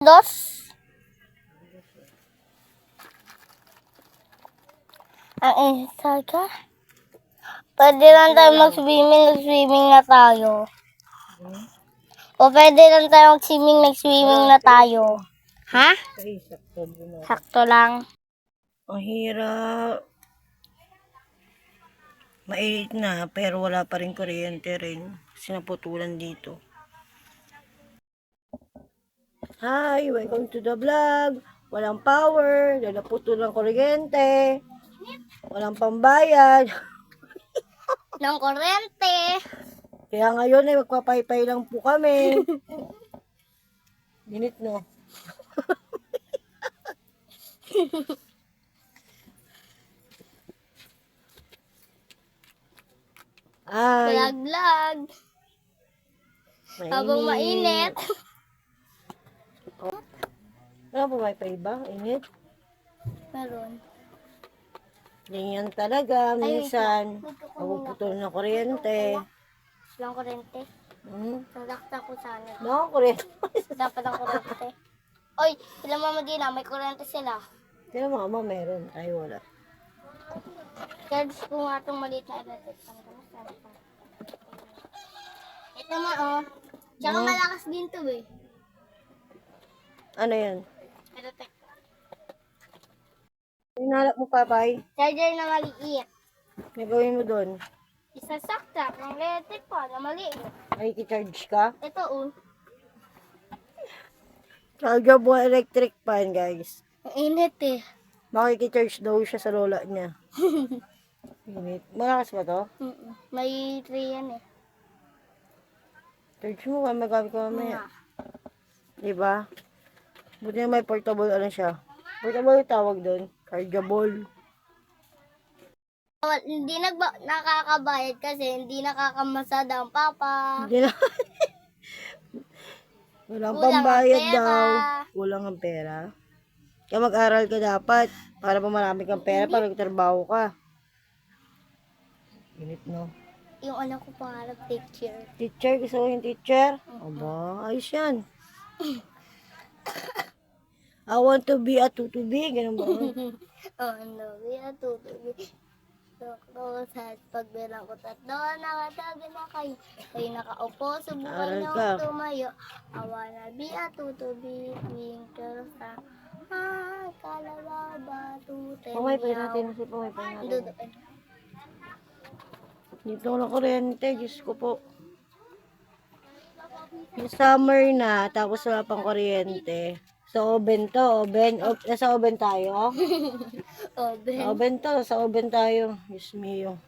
Dos. Ang isa ka. Pwede lang tayo mag-swimming na tayo. O pwede lang tayo mag-swimming na tayo. Ha? Sakto lang. Ang hirap. Mainit na, pero wala pa rin kuryente rin. Kasi naputulan dito. Hi! Welcome to the vlog. Walang power. Dahil naputol ang kuryente. Walang pambayad. Ng kuryente. Kaya ngayon ay magpapaypay lang po kami. Init, no? Ay, Vlog. Habang mainit. Wala po wifi ba? Init? Meron. Ganyan talaga. Minsan, mapuputol ng kuryente. Walang kuryente. Nalakta ko sana. No, kuryente. Dapat ang kuryente. Oy, sila mama Gina, may kuryente sila. Kaya mama, meron. Ay, wala. Charge ko nga itong maliit na electric fan. Ito mo, oh. Tsaka malakas din to, eh. Ano yan? Electric. Hinalap mo, papay. Charger na maliit. May gawin mo doon. Isasakta ng electric fan na maliit. Ay, i-charge ka. Ito, oh. Chargeable electric fan, guys. Ang init, eh. Makikicharge daw siya sa lola niya. Init. Malakas ba to? May 3 yan, eh. Charge mo, magamit ko mamaya. Nga. Diba? Buti na may portable, ano siya. Portable yung tawag doon. Chargeable. Hindi nakakabayad kasi hindi nakakamasada ang papa. Hindi na. Walang Kulang ang pambayad pera. daw. Kulang ang pera. Kaya mag-aral ka dapat. Para pa marami kang pera para magtrabaho ka. Init, no? Yung anak ko pangarap teacher. Teacher, gusto mo yung teacher? Aba, ayos yan. I want to be a tutubi. Ganun ba? Oh, no, we are tutubi. Doktor sa pagbilang ko tatlo, nakatabi na kayo. Kayo nakaupo, subukan Aral niyo ka. tumayo. I wanna be a tutubi, twinkle star. Kalababa, tutay. Pamay-pay natin. Kasi pamay-pay natin. Duduin. Dito na kuryente. Diyos ko po. Yung summer na, tapos wala pang kuryente. Sa oven to, oven. Nasa oven tayo. Oh, Ben. Sa oven to, sa oven tayo. Diyos mio.